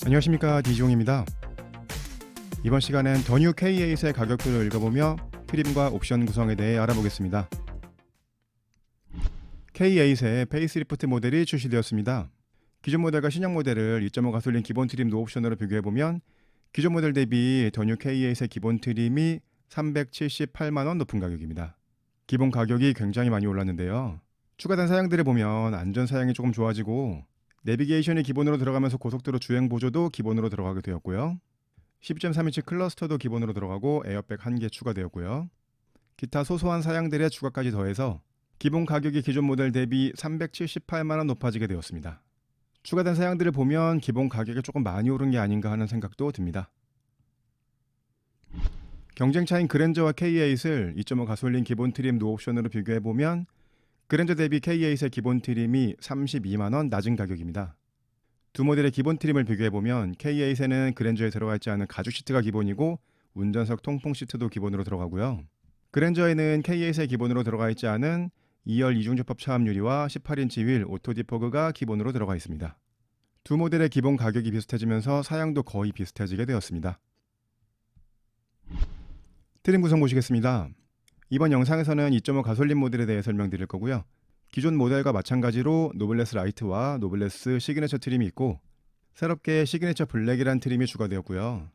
안녕하십니까, 디지용입니다. 이번 시간엔 더 뉴 K8의 가격표를 읽어보며 트림과 옵션 구성에 대해 알아보겠습니다. K8의 페이스리프트 모델이 출시되었습니다. 기존 모델과 신형 모델을 2.5 가솔린 기본 트림 노옵션으로 비교해보면 기존 모델 대비 더 뉴 K8의 기본 트림이 378만원 높은 가격입니다. 기본 가격이 굉장히 많이 올랐는데요. 추가된 사양들을 보면 안전 사양이 조금 좋아지고 내비게이션이 기본으로 들어가면서 고속도로 주행 보조도 기본으로 들어가게 되었고요. 12.3인치 클러스터도 기본으로 들어가고 에어백 1개 추가되었고요. 기타 소소한 사양들의 추가까지 더해서 기본 가격이 기존 모델 대비 378만원 높아지게 되었습니다. 추가된 사양들을 보면 기본 가격이 조금 많이 오른 게 아닌가 하는 생각도 듭니다. 경쟁차인 그랜저와 K8을 2.5 가솔린 기본 트림 노옵션으로 비교해보면 그랜저 대비 K8의 기본 트림이 32만원 낮은 가격입니다. 두 모델의 기본 트림을 비교해보면 K8에는 그랜저에 들어가 있지 않은 가죽 시트가 기본이고 운전석 통풍 시트도 기본으로 들어가고요. 그랜저에는 K8에 기본으로 들어가 있지 않은 2열 이중접합 차압 유리와 18인치 휠 오토 디퍼그가 기본으로 들어가 있습니다. 두 모델의 기본 가격이 비슷해지면서 사양도 거의 비슷해지게 되었습니다. 트림 구성 보시겠습니다. 이번 영상에서는 2.5 가솔린 모델에 대해 설명드릴 거고요. 기존 모델과 마찬가지로 노블레스 라이트와 노블레스 시그니처 트림이 있고 새롭게 시그니처 블랙이란 트림이 추가되었고요.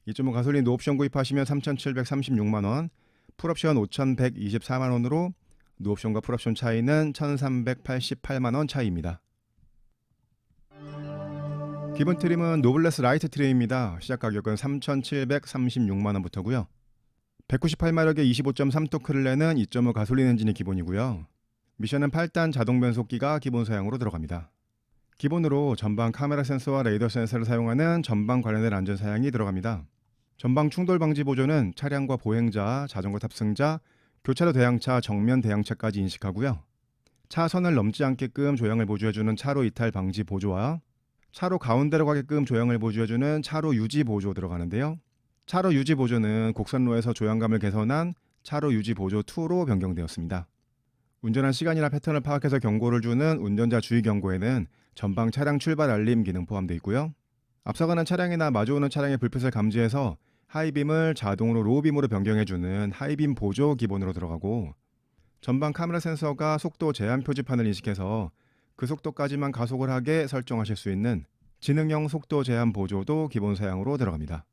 2.5 가솔린 노옵션 구입하시면 3,736만원, 풀옵션 5,124만원으로 노옵션과 풀옵션 차이는 1,388만원 차이입니다. 기본 트림은 노블레스 라이트 트림입니다. 시작 가격은 3,736만원부터고요. 198마력의 25.3토크를 내는 2.5 가솔린 엔진이 기본이고요. 미션은 8단 자동 변속기가 기본 사양으로 들어갑니다. 기본으로 전방 카메라 센서와 레이더 센서를 사용하는 전방 관련된 안전 사양이 들어갑니다. 전방 충돌 방지 보조는 차량과 보행자, 자전거 탑승자, 교차로 대항차, 정면 대항차까지 인식하고요. 차선을 넘지 않게끔 조향을 보조해주는 차로 이탈 방지 보조와 차로 가운데로 가게끔 조향을 보조해주는 차로 유지 보조 들어가는데요. 차로 유지 보조는 곡선로에서 조향감을 개선한 차로 유지 보조 2로 변경되었습니다. 운전한 시간이나 패턴을 파악해서 경고를 주는 운전자 주의 경고에는 전방 차량 출발 알림 기능 포함되어 있고요. 앞서가는 차량이나 마주오는 차량의 불빛을 감지해서 하이빔을 자동으로 로우빔으로 변경해주는 하이빔 보조 기본으로 들어가고 전방 카메라 센서가 속도 제한 표지판을 인식해서 그 속도까지만 가속을 하게 설정하실 수 있는 지능형 속도 제한 보조도 기본 사양으로 들어갑니다.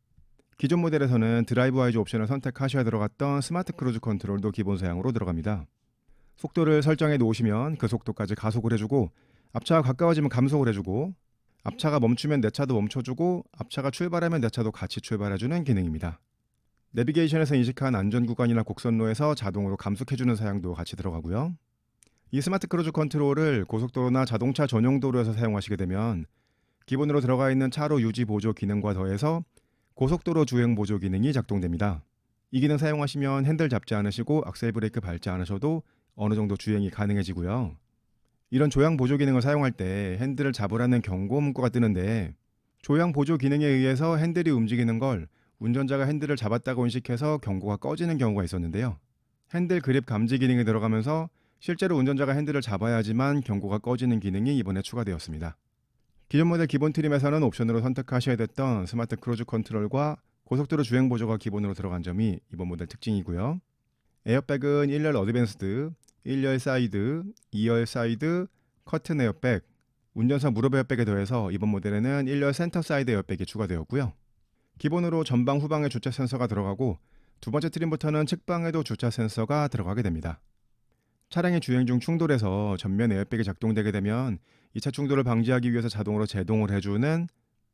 기존 모델에서는 드라이브 와이즈 옵션을 선택하셔야 들어갔던 스마트 크루즈 컨트롤도 기본 사양으로 들어갑니다. 속도를 설정해 놓으시면 그 속도까지 가속을 해주고 앞차가 가까워지면 감속을 해주고 앞차가 멈추면 내 차도 멈춰주고 앞차가 출발하면 내 차도 같이 출발해주는 기능입니다. 내비게이션에서 인식한 안전 구간이나 곡선로에서 자동으로 감속해주는 사양도 같이 들어가고요. 이 스마트 크루즈 컨트롤을 고속도로나 자동차 전용 도로에서 사용하시게 되면 기본으로 들어가 있는 차로 유지 보조 기능과 더해서 고속도로 주행 보조 기능이 작동됩니다. 이 기능 사용하시면 핸들 잡지 않으시고 악셀 브레이크 밟지 않으셔도 어느 정도 주행이 가능해지고요. 이런 조향 보조 기능을 사용할 때 핸들을 잡으라는 경고 문구가 뜨는데 조향 보조 기능에 의해서 핸들이 움직이는 걸 운전자가 핸들을 잡았다고 인식해서 경고가 꺼지는 경우가 있었는데요. 핸들 그립 감지 기능이 들어가면서 실제로 운전자가 핸들을 잡아야지만 경고가 꺼지는 기능이 이번에 추가되었습니다. 기존 모델 기본 트림에서는 옵션으로 선택하셔야 됐던 스마트 크루즈 컨트롤과 고속도로 주행 보조가 기본으로 들어간 점이 이번 모델 특징이고요. 에어백은 1열 어드밴스드, 1열 사이드, 2열 사이드, 커튼 에어백, 운전석 무릎 에어백에 더해서 이번 모델에는 1열 센터 사이드 에어백이 추가되었고요. 기본으로 전방 후방에 주차 센서가 들어가고 두 번째 트림부터는 측방에도 주차 센서가 들어가게 됩니다. 차량이 주행 중 충돌해서 전면 에어백이 작동되게 되면 2차 충돌을 방지하기 위해서 자동으로 제동을 해주는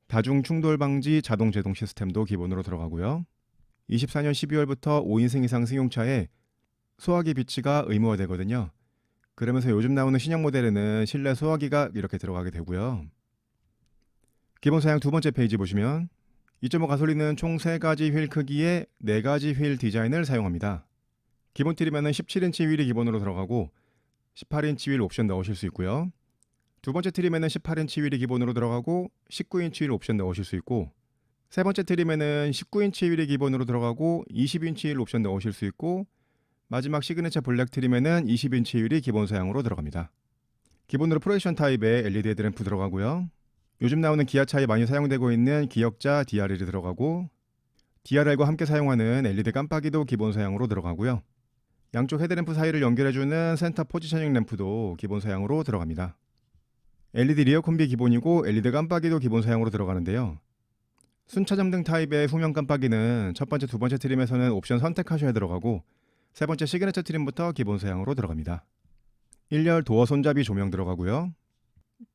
다중 충돌 방지 자동 제동 시스템도 기본으로 들어가고요. 24년 12월부터 5인승 이상 승용차에 소화기 비치가 의무화되거든요. 그러면서 요즘 나오는 신형 모델에는 실내 소화기가 이렇게 들어가게 되고요. 기본 사양 두 번째 페이지 보시면 2.5 가솔린은 총 3가지 휠 크기의 4가지 휠 디자인을 사용합니다. 기본 트림에는 17인치 휠이 기본으로 들어가고 18인치 휠 옵션 넣으실 수 있고요. 두 번째 트림에는 18인치 휠이 기본으로 들어가고 19인치 휠 옵션 넣으실 수 있고 세 번째 트림에는 19인치 휠이 기본으로 들어가고 20인치 휠 옵션 넣으실 수 있고 마지막 시그니처 블랙 트림에는 20인치 휠이 기본 사양으로 들어갑니다. 기본으로 프로젝션 타입의 LED 헤드램프 들어가고요. 요즘 나오는 기아차에 많이 사용되고 있는 기역자 DRL이 들어가고 DRL과 함께 사용하는 LED 깜빡이도 기본 사양으로 들어가고요. 양쪽 헤드램프 사이를 연결해주는 센터 포지셔닝 램프도 기본 사양으로 들어갑니다. LED 리어 콤비 기본이고 LED 깜빡이도 기본 사양으로 들어가는데요. 순차점등 타입의 후면 깜빡이는 첫 번째, 두 번째 트림에서는 옵션 선택하셔야 들어가고 세 번째 시그니처 트림부터 기본 사양으로 들어갑니다. 1열 도어 손잡이 조명 들어가고요.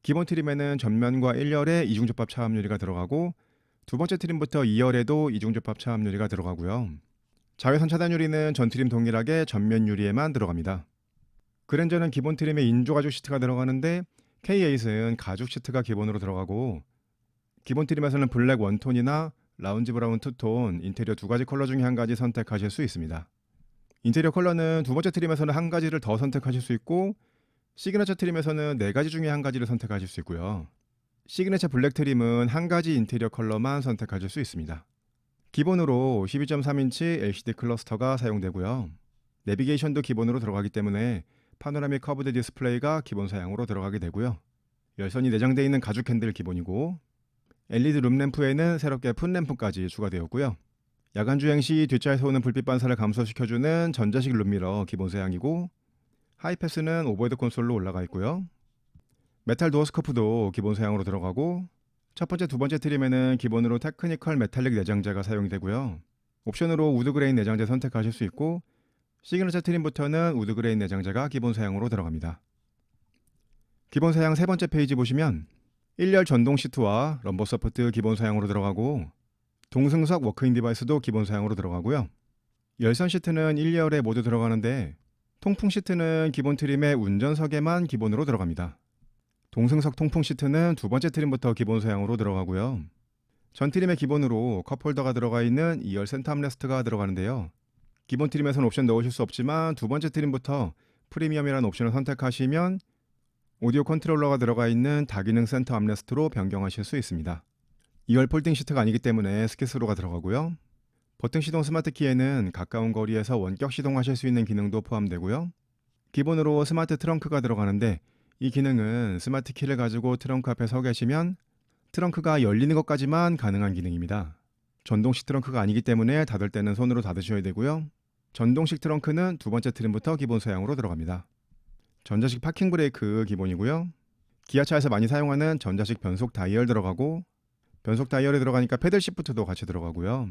기본 트림에는 전면과 1열에 이중접합 차압 유리가 들어가고 두 번째 트림부터 2열에도 이중접합 차압 유리가 들어가고요. 자외선 차단 유리는 전 트림 동일하게 전면 유리에만 들어갑니다. 그랜저는 기본 트림에 인조 가죽 시트가 들어가는데 K8은 가죽 시트가 기본으로 들어가고 기본 트림에서는 블랙 원톤이나 라운지 브라운 투톤, 인테리어 두 가지 컬러 중에 한 가지 선택하실 수 있습니다. 인테리어 컬러는 두 번째 트림에서는 한 가지를 더 선택하실 수 있고 시그니처 트림에서는 네 가지 중에 한 가지를 선택하실 수 있고요. 시그니처 블랙 트림은 한 가지 인테리어 컬러만 선택하실 수 있습니다. 기본으로 12.3인치 LCD 클러스터가 사용되고요. 내비게이션도 기본으로 들어가기 때문에 파노라믹 커브드 디스플레이가 기본 사양으로 들어가게 되고요. 열선이 내장되어 있는 가죽 핸들 기본이고 LED 룸램프에는 새롭게 풋램프까지 추가되었고요. 야간 주행 시 뒷차에서 오는 불빛 반사를 감소시켜주는 전자식 룸미러 기본 사양이고 하이패스는 오버헤드 콘솔로 올라가 있고요. 메탈 도어 스커프도 기본 사양으로 들어가고 첫 번째, 두 번째 트림에는 기본으로 테크니컬 메탈릭 내장재가 사용되고요. 옵션으로 우드 그레인 내장재 선택하실 수 있고 시그니처 트림부터는 우드 그레인 내장재가 기본 사양으로 들어갑니다. 기본 사양 세 번째 페이지 보시면 1열 전동 시트와 럼버 서포트 기본 사양으로 들어가고 동승석 워크인 디바이스도 기본 사양으로 들어가고요. 열선 시트는 1열에 모두 들어가는데 통풍 시트는 기본 트림의 운전석에만 기본으로 들어갑니다. 동승석 통풍 시트는 두 번째 트림부터 기본 사양으로 들어가고요. 전 트림의 기본으로 컵홀더가 들어가 있는 2열 센터 암레스트가 들어가는데요. 기본 트림에서는 옵션 넣으실 수 없지만 두 번째 트림부터 프리미엄이라는 옵션을 선택하시면 오디오 컨트롤러가 들어가 있는 다기능 센터 암레스트로 변경하실 수 있습니다. 2열 폴딩 시트가 아니기 때문에 스키스로가 들어가고요. 버튼 시동 스마트 키에는 가까운 거리에서 원격 시동하실 수 있는 기능도 포함되고요. 기본으로 스마트 트렁크가 들어가는데 이 기능은 스마트 키를 가지고 트렁크 앞에 서 계시면 트렁크가 열리는 것까지만 가능한 기능입니다. 전동식 트렁크가 아니기 때문에 닫을 때는 손으로 닫으셔야 되고요. 전동식 트렁크는 두 번째 트림부터 기본 사양으로 들어갑니다. 전자식 파킹 브레이크 기본이고요. 기아차에서 많이 사용하는 전자식 변속 다이얼 들어가고 변속 다이얼에 들어가니까 패들 시프트도 같이 들어가고요.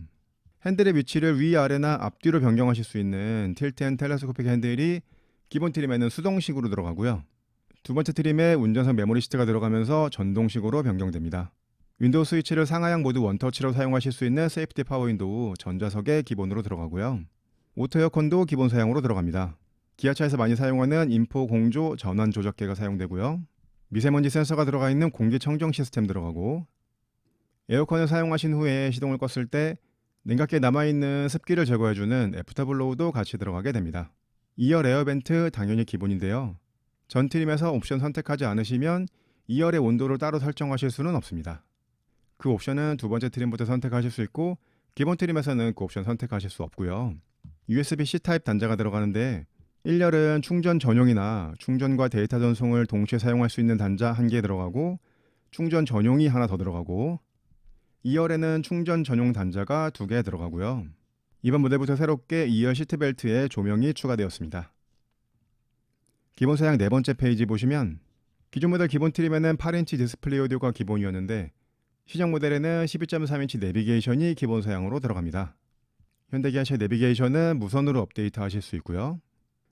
핸들의 위치를 위아래나 앞뒤로 변경하실 수 있는 틸트 앤 텔레스코픽 핸들이 기본 트림에는 수동식으로 들어가고요. 두 번째 트림에 운전석 메모리 시트가 들어가면서 전동식으로 변경됩니다. 윈도우 스위치를 상하향 모드 원터치로 사용하실 수 있는 세이프티 파워 윈도우 전자석에 기본으로 들어가고요. 오토 에어컨도 기본 사양으로 들어갑니다. 기아차에서 많이 사용하는 인포 공조 전원 조작계가 사용되고요. 미세먼지 센서가 들어가 있는 공기청정 시스템 들어가고 에어컨을 사용하신 후에 시동을 껐을 때 냉각기에 남아있는 습기를 제거해주는 애프터블로우도 같이 들어가게 됩니다. 2열 에어벤트 당연히 기본인데요. 전 트림에서 옵션 선택하지 않으시면 2열의 온도를 따로 설정하실 수는 없습니다. 그 옵션은 두 번째 트림부터 선택하실 수 있고 기본 트림에서는 그 옵션 선택하실 수 없고요. USB-C 타입 단자가 들어가는데 1열은 충전 전용이나 충전과 데이터 전송을 동시에 사용할 수 있는 단자 1개 들어가고 충전 전용이 하나 더 들어가고 2열에는 충전 전용 단자가 2개 들어가고요. 이번 모델부터 새롭게 2열 시트벨트에 조명이 추가되었습니다. 기본 사양 네 번째 페이지 보시면 기존 모델 기본 트림에는 8인치 디스플레이 오디오가 기본이었는데 시정 모델에는 12.3인치 내비게이션이 기본 사양으로 들어갑니다. 현대 기아차의 내비게이션은 무선으로 업데이트 하실 수 있고요.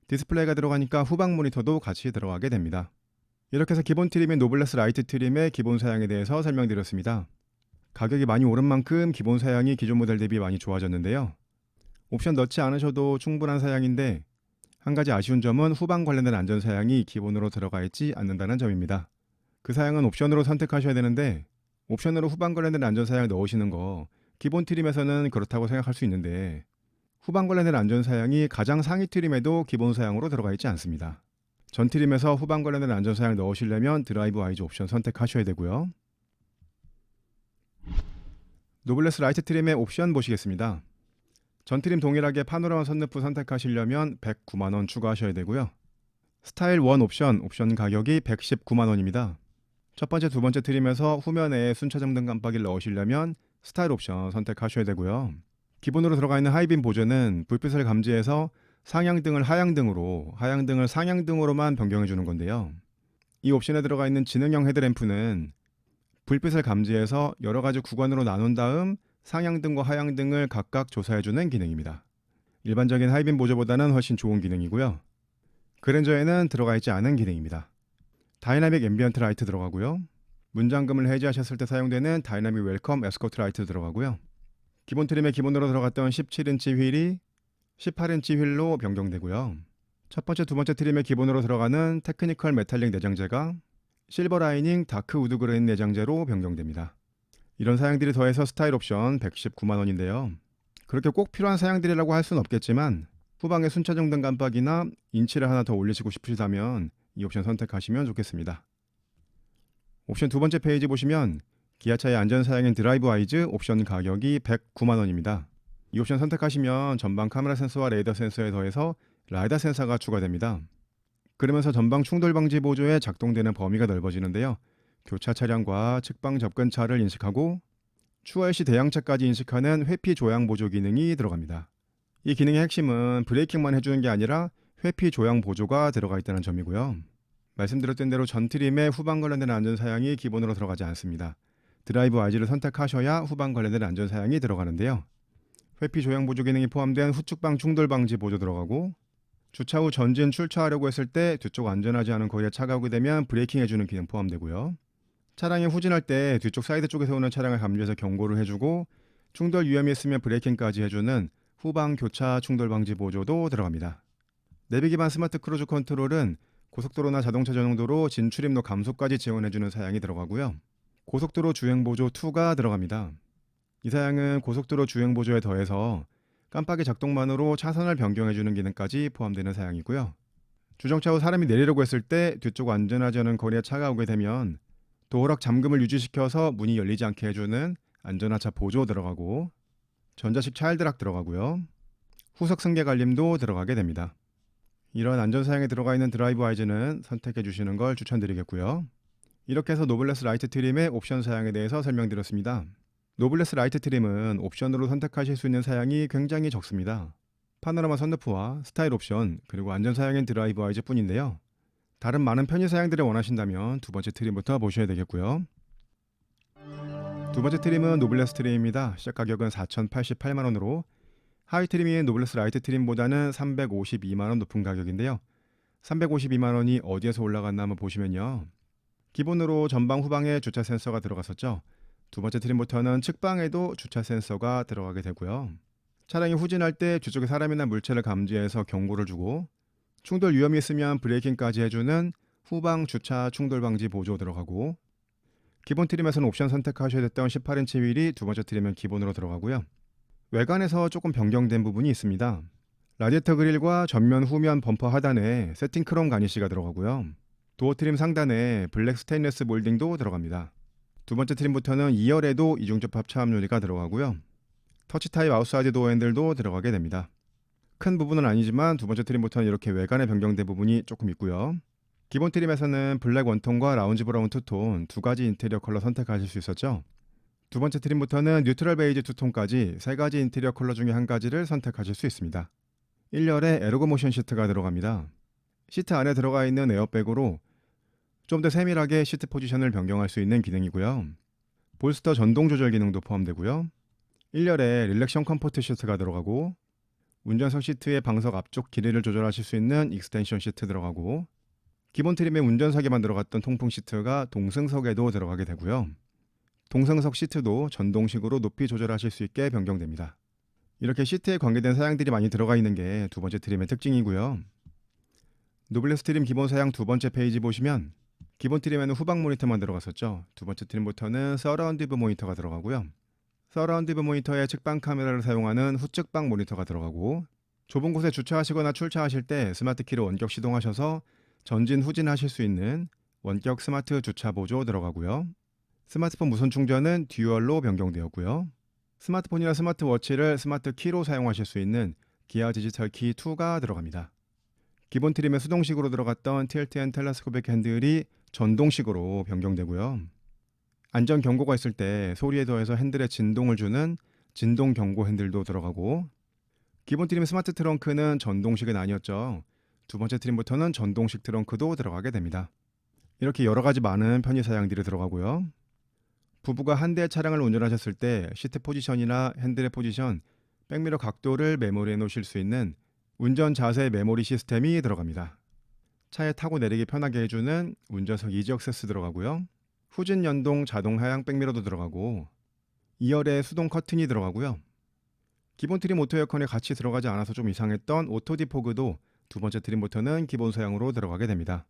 디스플레이가 들어가니까 후방 모니터도 같이 들어가게 됩니다. 이렇게 해서 기본 트림인 노블레스 라이트 트림의 기본 사양에 대해서 설명드렸습니다. 가격이 많이 오른 만큼 기본 사양이 기존 모델 대비 많이 좋아졌는데요. 옵션 넣지 않으셔도 충분한 사양인데 한 가지 아쉬운 점은 후방 관련된 안전 사양이 기본으로 들어가 있지 않는다는 점입니다. 그 사양은 옵션으로 선택하셔야 되는데 옵션으로 후방 관련된 안전 사양 넣으시는 거 기본 트림에서는 그렇다고 생각할 수 있는데 후방 관련된 안전 사양이 가장 상위 트림에도 기본 사양으로 들어가 있지 않습니다. 전 트림에서 후방 관련된 안전 사양 넣으시려면 드라이브 와이즈 옵션 선택하셔야 되고요. 노블레스 라이트 트림의 옵션 보시겠습니다. 전 트림 동일하게 파노라마 선루프 선택하시려면 109만원 추가하셔야 되고요. 스타일 1 옵션 가격이 119만원입니다. 첫 번째, 두 번째 트림에서 후면에 순차정등 깜빡이를 넣으시려면 스타일 옵션 선택하셔야 되고요. 기본으로 들어가 있는 하이빔 보조는 불빛을 감지해서 상향등을 하향등으로, 하향등을 상향등으로만 변경해 주는 건데요. 이 옵션에 들어가 있는 지능형 헤드램프는 불빛을 감지해서 여러 가지 구간으로 나눈 다음 상향등과 하향등을 각각 조사해 주는 기능입니다. 일반적인 하이빔 보조보다는 훨씬 좋은 기능이고요. 그랜저에는 들어가 있지 않은 기능입니다. 다이나믹 앰비언트 라이트 들어가고요. 문잠금을 해제하셨을 때 사용되는 다이나믹 웰컴 에스코트 라이트 들어가고요. 기본 트림에 기본으로 들어갔던 17인치 휠이 18인치 휠로 변경되고요. 첫 번째, 두 번째 트림에 기본으로 들어가는 테크니컬 메탈릭 내장재가 실버 라이닝 다크 우드 그레인 내장재로 변경됩니다. 이런 사양들이 더해서 스타일 옵션 119만 원인데요. 그렇게 꼭 필요한 사양들이라고 할 수는 없겠지만 후방에 순차정등 깜빡이나 인치를 하나 더 올리시고 싶으시다면 이 옵션 선택하시면 좋겠습니다. 옵션 두 번째 페이지 보시면 기아차의 안전사양인 드라이브 와이즈 옵션 가격이 109만 원입니다. 이 옵션 선택하시면 전방 카메라 센서와 레이더 센서에 더해서 라이다 센서가 추가됩니다. 그러면서 전방 충돌 방지 보조에 작동되는 범위가 넓어지는데요. 교차 차량과 측방 접근차를 인식하고 추월 시 대형차까지 인식하는 회피 조향 보조 기능이 들어갑니다. 이 기능의 핵심은 브레이킹만 해주는 게 아니라 회피 조향 보조가 들어가 있다는 점이고요. 말씀드렸던 대로 전 트림에 후방 관련된 안전사양이 기본으로 들어가지 않습니다. 드라이브 와이즈를 선택하셔야 후방 관련된 안전사양이 들어가는데요. 회피 조향 보조 기능이 포함된 후측방 충돌 방지 보조 들어가고 주차 후 전진 출차하려고 했을 때 뒤쪽 안전하지 않은 거리에 차가 오게 되면 브레이킹 해주는 기능 포함되고요. 차량이 후진할 때 뒤쪽 사이드 쪽에서 오는 차량을 감지해서 경고를 해주고 충돌 위험이 있으면 브레이킹까지 해주는 후방 교차 충돌 방지 보조도 들어갑니다. 내비 기반 스마트 크루즈 컨트롤은 고속도로나 자동차 전용도로 진출입로 감소까지 지원해주는 사양이 들어가고요. 고속도로 주행 보조 2가 들어갑니다. 이 사양은 고속도로 주행 보조에 더해서 깜빡이 작동만으로 차선을 변경해주는 기능까지 포함되는 사양이고요. 주정차 후 사람이 내리려고 했을 때 뒤쪽 안전하지 않은 거리에 차가 오게 되면 도어락 잠금을 유지시켜서 문이 열리지 않게 해주는 안전하차 보조 들어가고 전자식 차일드락 들어가고요. 후석 승계 갈림도 들어가게 됩니다. 이런 안전사양에 들어가 있는 드라이브 와이즈는 선택해 주시는 걸 추천드리겠고요. 이렇게 해서 노블레스 라이트 트림의 옵션 사양에 대해서 설명드렸습니다. 노블레스 라이트 트림은 옵션으로 선택하실 수 있는 사양이 굉장히 적습니다. 파노라마 선루프와 스타일 옵션 그리고 안전사양인 드라이브 와이즈 뿐인데요. 다른 많은 편의 사양들을 원하신다면 두 번째 트림부터 보셔야 되겠고요. 두 번째 트림은 노블레스 트림입니다. 시작 가격은 4,088만원으로 하위 트림인 노블레스 라이트 트림보다는 352만원 높은 가격인데요. 352만원이 어디에서 올라갔나 한번 보시면요. 기본으로 전방 후방에 주차 센서가 들어갔었죠. 두 번째 트림부터는 측방에도 주차 센서가 들어가게 되고요. 차량이 후진할 때 뒤쪽에 사람이나 물체를 감지해서 경고를 주고 충돌 위험이 있으면 브레이킹까지 해주는 후방 주차 충돌 방지 보조 들어가고 기본 트림에서는 옵션 선택하셔야 됐던 18인치 휠이 두 번째 트림은 기본으로 들어가고요. 외관에서 조금 변경된 부분이 있습니다. 라디에이터 그릴과 전면 후면 범퍼 하단에 세팅 크롬 가니쉬가 들어가고요. 도어 트림 상단에 블랙 스테인리스 몰딩도 들어갑니다. 두 번째 트림부터는 2열에도 이중접합 차압 유리가 들어가고요. 터치 타입 아웃사이드 도어 핸들도 들어가게 됩니다. 큰 부분은 아니지만 두 번째 트림부터는 이렇게 외관에 변경된 부분이 조금 있고요. 기본 트림에서는 블랙 원톤과 라운지 브라운 투톤 두 가지 인테리어 컬러 선택하실 수 있었죠. 두 번째 트림부터는 뉴트럴 베이지 투톤까지 세 가지 인테리어 컬러 중에 한 가지를 선택하실 수 있습니다. 1열에 에르고 모션 시트가 들어갑니다. 시트 안에 들어가 있는 에어백으로 좀 더 세밀하게 시트 포지션을 변경할 수 있는 기능이고요. 볼스터 전동 조절 기능도 포함되고요. 1열에 릴렉션 컴포트 시트가 들어가고 운전석 시트의 방석 앞쪽 길이를 조절하실 수 있는 익스텐션 시트 들어가고 기본 트림에 운전석에만 들어갔던 통풍 시트가 동승석에도 들어가게 되고요. 동승석 시트도 전동식으로 높이 조절하실 수 있게 변경됩니다. 이렇게 시트에 관계된 사양들이 많이 들어가 있는 게 두 번째 트림의 특징이고요. 노블레스 트림 기본 사양 두 번째 페이지 보시면 기본 트림에는 후방 모니터만 들어갔었죠. 두 번째 트림부터는 서라운드 뷰 모니터가 들어가고요. 서라운드 뷰 모니터에 측방 카메라를 사용하는 후측방 모니터가 들어가고 좁은 곳에 주차하시거나 출차하실 때 스마트 키로 원격 시동하셔서 전진 후진하실 수 있는 원격 스마트 주차 보조 들어가고요. 스마트폰 무선 충전은 듀얼로 변경되었고요. 스마트폰이나 스마트워치를 스마트 키로 사용하실 수 있는 기아 디지털 키 2가 들어갑니다. 기본 트림에 수동식으로 들어갔던 틸트 앤 텔레스코픽 핸들이 전동식으로 변경되고요. 안전 경고가 있을 때 소리에 더해서 핸들에 진동을 주는 진동 경고 핸들도 들어가고, 기본 트림 스마트 트렁크는 전동식은 아니었죠. 두 번째 트림부터는 전동식 트렁크도 들어가게 됩니다. 이렇게 여러 가지 많은 편의 사양들이 들어가고요. 부부가 한 대의 차량을 운전하셨을 때 시트 포지션이나 핸들의 포지션, 백미러 각도를 메모리해 놓으실 수 있는 운전 자세 메모리 시스템이 들어갑니다. 차에 타고 내리기 편하게 해주는 운전석 이지 액세스 들어가고요. 후진 연동 자동 하향 백미러도 들어가고, 2열에 수동 커튼이 들어가고요. 기본 트림 오토 에어컨에 같이 들어가지 않아서 좀 이상했던 오토 디포그도 두 번째 트림부터는 기본 사양으로 들어가게 됩니다.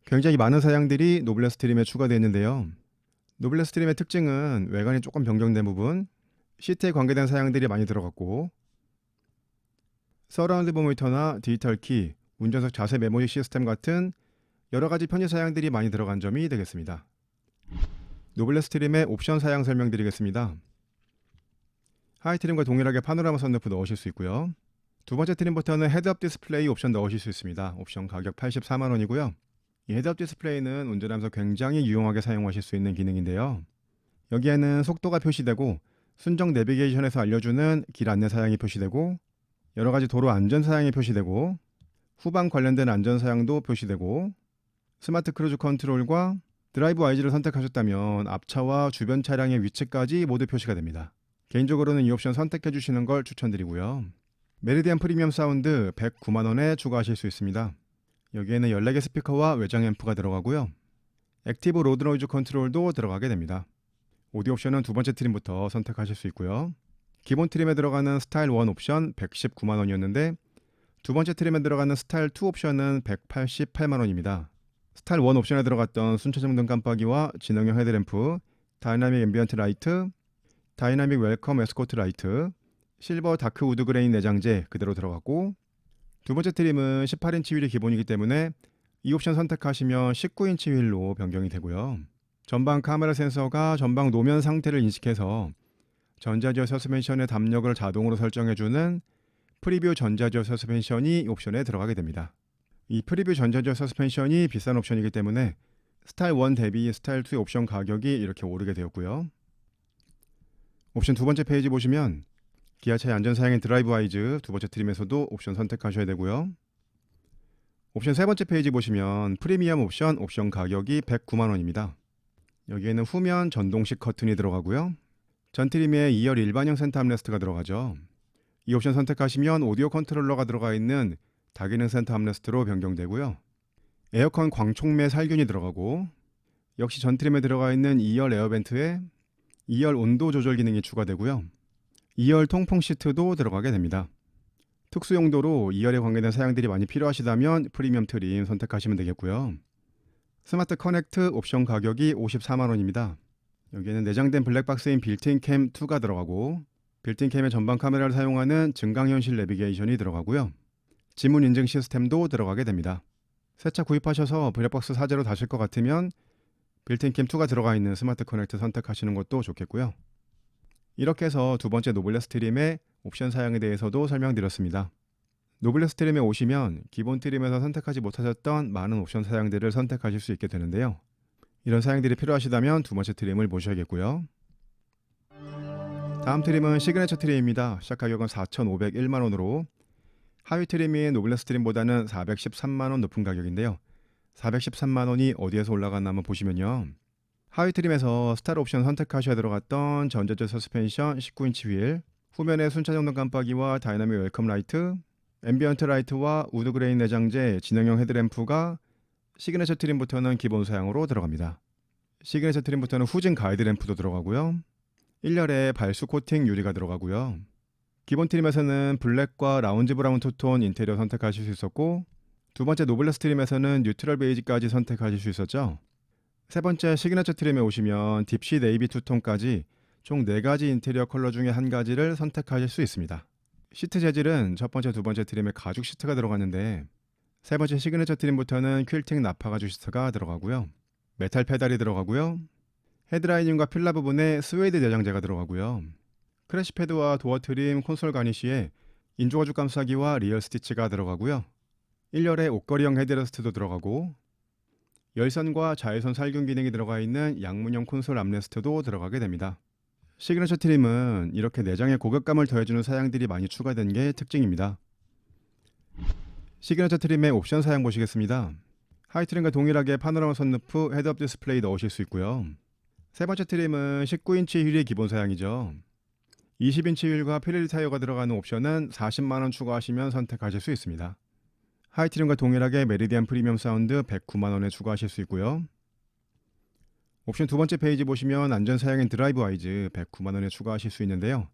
굉장히 많은 사양들이 노블레스 트림에 추가되어 있는데요. 노블레스 트림의 특징은 외관이 조금 변경된 부분, 시트에 관계된 사양들이 많이 들어갔고, 서라운드 모니터나 디지털 키, 운전석 자세 메모리 시스템 같은 여러 가지 편의 사양들이 많이 들어간 점이 되겠습니다. 노블레스 트림의 옵션 사양 설명드리겠습니다. 하이 트림과 동일하게 파노라마 선루프 넣으실 수 있고요. 두 번째 트림부터는 헤드업 디스플레이 옵션 넣으실 수 있습니다. 옵션 가격 84만 원이고요. 이 헤드업 디스플레이는 운전하면서 굉장히 유용하게 사용하실 수 있는 기능인데요. 여기에는 속도가 표시되고 순정 내비게이션에서 알려주는 길 안내 사양이 표시되고, 여러 가지 도로 안전 사양이 표시되고, 후방 관련된 안전 사양도 표시되고, 스마트 크루즈 컨트롤과 드라이브 와이즈를 선택하셨다면 앞차와 주변 차량의 위치까지 모두 표시가 됩니다. 개인적으로는 이 옵션 선택해 주시는 걸 추천드리고요. 메리디안 프리미엄 사운드 109만 원에 추가하실 수 있습니다. 여기에는 14개 스피커와 외장 앰프가 들어가고요. 액티브 로드 노이즈 컨트롤도 들어가게 됩니다. 오디오 옵션은 두 번째 트림부터 선택하실 수 있고요. 기본 트림에 들어가는 스타일 1 옵션 119만 원이었는데 두 번째 트림에 들어가는 스타일 2 옵션은 188만 원입니다. 스타일 1 옵션에 들어갔던 순차적등 깜빡이와 지능형 헤드램프, 다이나믹 앰비언트 라이트, 다이나믹 웰컴 에스코트 라이트, 실버 다크 우드 그레인 내장재 그대로 들어갔고, 두 번째 트림은 18인치 휠이 기본이기 때문에 이 옵션 선택하시면 19인치 휠로 변경이 되고요. 전방 카메라 센서가 전방 노면 상태를 인식해서 전자지어 서스펜션의 담력을 자동으로 설정해주는 프리뷰 전자지어 서스펜션이 옵션에 들어가게 됩니다. 이 프리뷰 전자지어 서스펜션이 비싼 옵션이기 때문에 스타일 1 대비 스타일 2의 옵션 가격이 이렇게 오르게 되었고요. 옵션 두 번째 페이지 보시면 기아차의 안전사양인 드라이브 와이즈 두 번째 트림에서도 옵션 선택하셔야 되고요. 옵션 세 번째 페이지 보시면 프리미엄 옵션 가격이 109만 원입니다. 여기에는 후면 전동식 커튼이 들어가고요. 전 트림에 2열 일반형 센터 암레스트가 들어가죠. 이 옵션 선택하시면 오디오 컨트롤러가 들어가 있는 다기능 센터 암레스트로 변경되고요. 에어컨 광촉매 살균이 들어가고, 역시 전 트림에 들어가 있는 2열 에어벤트에 2열 온도 조절 기능이 추가되고요. 2열 통풍 시트도 들어가게 됩니다. 특수 용도로 2열에 관계된 사양들이 많이 필요하시다면 프리미엄 트림 선택하시면 되겠고요. 스마트 커넥트 옵션 가격이 54만 원입니다. 여기에는 내장된 블랙박스인 빌트인 캠 2가 들어가고, 빌트인 캠의 전방 카메라를 사용하는 증강현실 내비게이션이 들어가고요. 지문 인증 시스템도 들어가게 됩니다. 새 차 구입하셔서 블랙박스 사제로 다실 것 같으면 빌트인 캠 2가 들어가 있는 스마트 커넥트 선택하시는 것도 좋겠고요. 이렇게 해서 두 번째 노블레스 트림의 옵션 사양에 대해서도 설명드렸습니다. 노블레스 트림에 오시면 기본 트림에서 선택하지 못하셨던 많은 옵션 사양들을 선택하실 수 있게 되는데요. 이런 사양들이 필요하시다면 두 번째 트림을 보셔야겠고요. 다음 트림은 시그네처 트림입니다. 시작 가격은 4,501만 원으로 하위 트림인 노블레스 트림보다는 413만 원 높은 가격인데요. 413만 원이 어디에서 올라갔나 한번 보시면요. 하위 트림에서 스타일 옵션 선택하셔야 들어갔던 전자제 서스펜션 19인치 휠, 후면에 순차적등 깜빡이와 다이나믹 웰컴 라이트, 앰비언트 라이트와 우드 그레인 내장재, 지능형 헤드램프가 시그네처 트림부터는 기본 사양으로 들어갑니다. 시그네처 트림부터는 후진 가이드 램프도 들어가고요. 1열에 발수 코팅 유리가 들어가고요. 기본 트림에서는 블랙과 라운지 브라운 투톤 인테리어 선택하실 수 있었고, 두 번째 노블레스 트림에서는 뉴트럴 베이지까지 선택하실 수 있었죠. 세 번째 시그네처 트림에 오시면 딥시 네이비 투톤까지 총 4가지 인테리어 컬러 중에 한 가지를 선택하실 수 있습니다. 시트 재질은 첫 번째, 두 번째 트림에 가죽 시트가 들어갔는데, 세 번째 시그네처 트림부터는 퀼팅 나파 가죽 시트가 들어가고요. 메탈 페달이 들어가고요. 헤드라이닝과 필라 부분에 스웨이드 내장재가 들어가고요. 크래시 패드와 도어 트림, 콘솔 가니쉬에 인조가죽 감싸기와 리얼 스티치가 들어가고요. 1열에 옷걸이형 헤드레스트도 들어가고 열선과 자외선 살균 기능이 들어가 있는 양문형 콘솔 암레스트도 들어가게 됩니다. 시그니처 트림은 이렇게 내장에 고급감을 더해주는 사양들이 많이 추가된 게 특징입니다. 시그니처 트림의 옵션 사양 보시겠습니다. 하이트림과 동일하게 파노라마 선루프, 헤드업 디스플레이 넣으실 수 있고요. 세 번째 트림은 19인치 휠이 기본 사양이죠. 20인치 휠과 피렐리 타이어가 들어가는 옵션은 40만원 추가하시면 선택하실 수 있습니다. 하이트림과 동일하게 메리디안 프리미엄 사운드 109만원에 추가하실 수 있고요. 옵션 두 번째 페이지 보시면 안전 사양인 드라이브 와이즈 109만원에 추가하실 수 있는데요.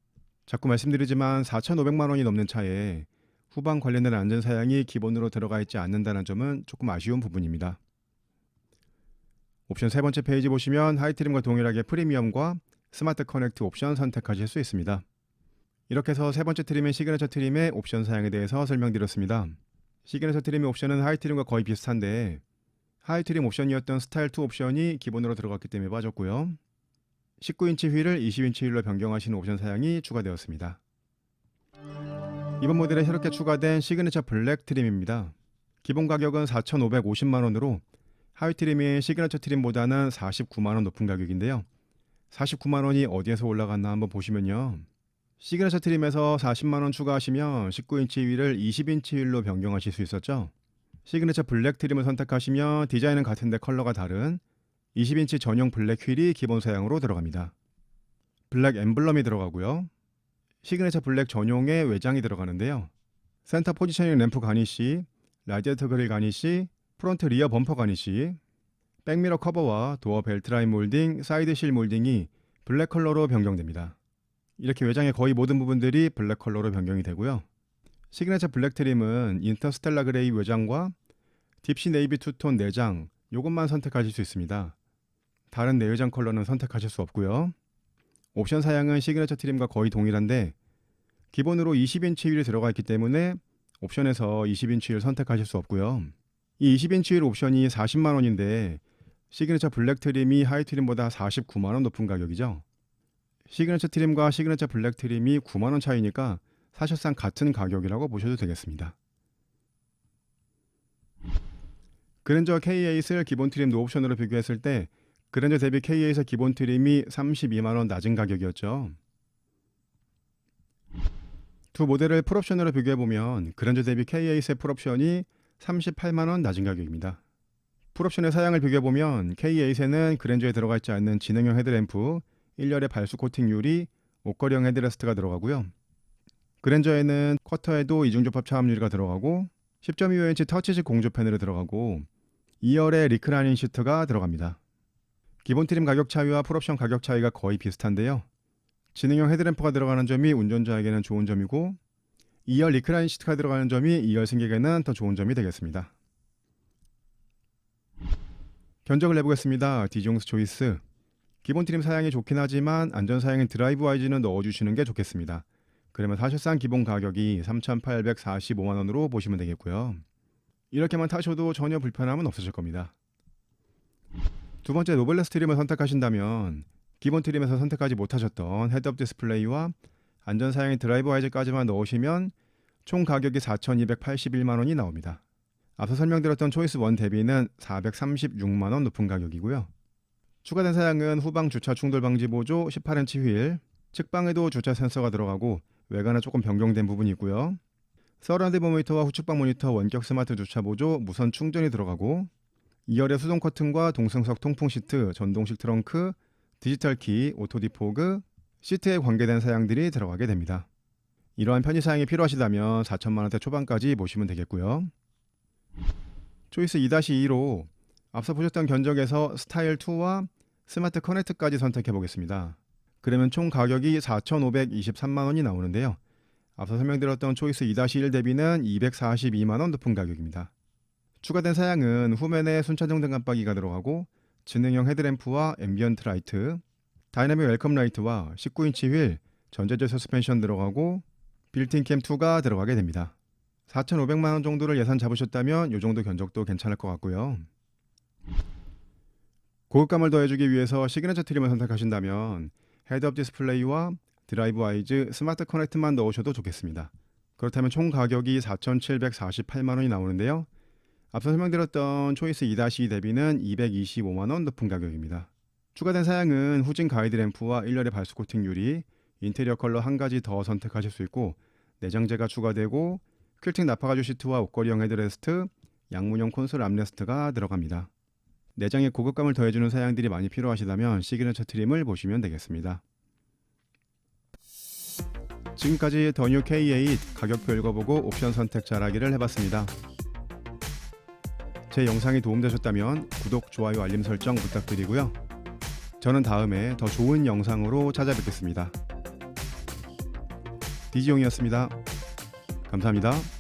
자꾸 말씀드리지만 4,500만원이 넘는 차에 후방 관련된 안전 사양이 기본으로 들어가 있지 않는다는 점은 조금 아쉬운 부분입니다. 옵션 세 번째 페이지 보시면 하이트림과 동일하게 프리미엄과 스마트 커넥트 옵션 선택하실 수 있습니다. 이렇게 해서 세 번째 트림인 시그니처 트림의 옵션 사양에 대해서 설명드렸습니다. 시그니처 트림의 옵션은 하이트림과 거의 비슷한데 하이트림 옵션이었던 스타일 2 옵션이 기본으로 들어갔기 때문에 빠졌고요. 19인치 휠을 20인치 휠로 변경하시는 옵션 사양이 추가되었습니다. 이번 모델에 새롭게 추가된 시그니처 블랙 트림입니다. 기본 가격은 4,550만원으로 하이트림이 시그니처 트림보다는 49만원 높은 가격인데요. 49만원이 어디에서 올라갔나 한번 보시면요. 시그니처 트림에서 40만원 추가하시면 19인치 휠을 20인치 휠로 변경하실 수 있었죠. 시그니처 블랙 트림을 선택하시면 디자인은 같은데 컬러가 다른 20인치 전용 블랙 휠이 기본 사양으로 들어갑니다. 블랙 엠블럼이 들어가고요. 시그니처 블랙 전용의 외장이 들어가는데요. 센터 포지셔닝 램프 가니쉬, 라디에이터 그릴 가니쉬, 프론트 리어 범퍼 가니쉬, 백미러 커버와 도어 벨트 라인 몰딩, 사이드 실 몰딩이 블랙 컬러로 변경됩니다. 이렇게 외장의 거의 모든 부분들이 블랙 컬러로 변경이 되고요. 시그니처 블랙 트림은 인터스텔라 그레이 외장과 딥시 네이비 투톤 내장 이것만 선택하실 수 있습니다. 다른 내외장 컬러는 선택하실 수 없고요. 옵션 사양은 시그니처 트림과 거의 동일한데 기본으로 20인치 휠이 들어가 있기 때문에 옵션에서 20인치 휠 선택하실 수 없고요. 이 20인치 휠 옵션이 40만원인데 시그니처 블랙 트림이 하이 트림보다 49만원 높은 가격이죠. 시그니처 트림과 시그니처 블랙 트림이 9만원 차이니까 사실상 같은 가격이라고 보셔도 되겠습니다. 그랜저 K8을 기본 트림 노옵션으로 비교했을 때 그랜저 대비 K8의 기본 트림이 32만원 낮은 가격이었죠. 두 모델을 풀옵션으로 비교해보면 그랜저 대비 K8의 풀옵션이 38만원 낮은 가격입니다. 풀옵션의 사양을 비교해보면 K8에는 그랜저에 들어가 있지 않는 지능형 헤드램프, 1열의 발수 코팅 유리, 옷걸이형 헤드레스트가 들어가고요. 그랜저에는 쿼터에도 이중접합 차압 유리가 들어가고 10.25인치 터치식 공조 패널이 들어가고 2열의 리클라이닝 시트가 들어갑니다. 기본 트림 가격 차이와 풀옵션 가격 차이가 거의 비슷한데요. 지능형 헤드램프가 들어가는 점이 운전자에게는 좋은 점이고 2열 리클라이닝 시트가 들어가는 점이 2열 승객에게는 더 좋은 점이 되겠습니다. 견적을 내보겠습니다. 디종스 초이스. 기본 트림 사양이 좋긴 하지만 안전 사양인 드라이브 와이즈는 넣어주시는 게 좋겠습니다. 그러면 사실상 기본 가격이 3,845만원으로 보시면 되겠고요. 이렇게만 타셔도 전혀 불편함은 없으실 겁니다. 두 번째 노블레스 트림을 선택하신다면 기본 트림에서 선택하지 못하셨던 헤드업 디스플레이와 안전 사양인 드라이브 와이즈까지만 넣으시면 총 가격이 4,281만원이 나옵니다. 앞서 설명드렸던 초이스 1 대비는 436만원 높은 가격이고요. 추가된 사양은 후방 주차 충돌 방지 보조 18인치 휠, 측방에도 주차 센서가 들어가고 외관에 조금 변경된 부분이 있고요. 서라운드 모니터와 후측방 모니터 원격 스마트 주차 보조 무선 충전이 들어가고 2열의 수동 커튼과 동승석 통풍 시트, 전동식 트렁크, 디지털 키, 오토 디포그, 시트에 관계된 사양들이 들어가게 됩니다. 이러한 편의 사양이 필요하시다면 4천만원대 초반까지 보시면 되겠고요. 초이스 2-2로 앞서 보셨던 견적에서 스타일 2와 스마트 커넥트까지 선택해 보겠습니다. 그러면 총 가격이 4,523만원이 나오는데요. 앞서 설명드렸던 초이스 2-1 대비는 242만원 높은 가격입니다. 추가된 사양은 후면에 순차동등 깜빡이가 들어가고 지능형 헤드램프와 앰비언트 라이트, 다이나믹 웰컴 라이트와 19인치 휠, 전자제 서스펜션 들어가고 빌트인 캠 2가 들어가게 됩니다. 4,500만원 정도를 예산 잡으셨다면 이 정도 견적도 괜찮을 것 같고요. 고급감을 더해주기 위해서 시그니처 트림을 선택하신다면 헤드업 디스플레이와 드라이브 와이즈, 스마트 커넥트만 넣으셔도 좋겠습니다. 그렇다면 총 가격이 4,748만 원이 나오는데요. 앞서 설명드렸던 초이스 2-2 대비는 225만 원 높은 가격입니다. 추가된 사양은 후진 가이드 램프와 1열의 발수 코팅 유리, 인테리어 컬러 한 가지 더 선택하실 수 있고 내장재가 추가되고 퀼팅 나파가죽 시트와 옷걸이형 헤드레스트, 양문형 콘솔 암레스트가 들어갑니다. 내장에 고급감을 더해주는 사양들이 많이 필요하시다면 시그니처 트림을 보시면 되겠습니다. 지금까지 더 뉴 K8 가격표 읽어보고 옵션 선택 잘하기를 해봤습니다. 제 영상이 도움되셨다면 구독, 좋아요, 알림 설정 부탁드리고요. 저는 다음에 더 좋은 영상으로 찾아뵙겠습니다. 디지용이었습니다. 감사합니다.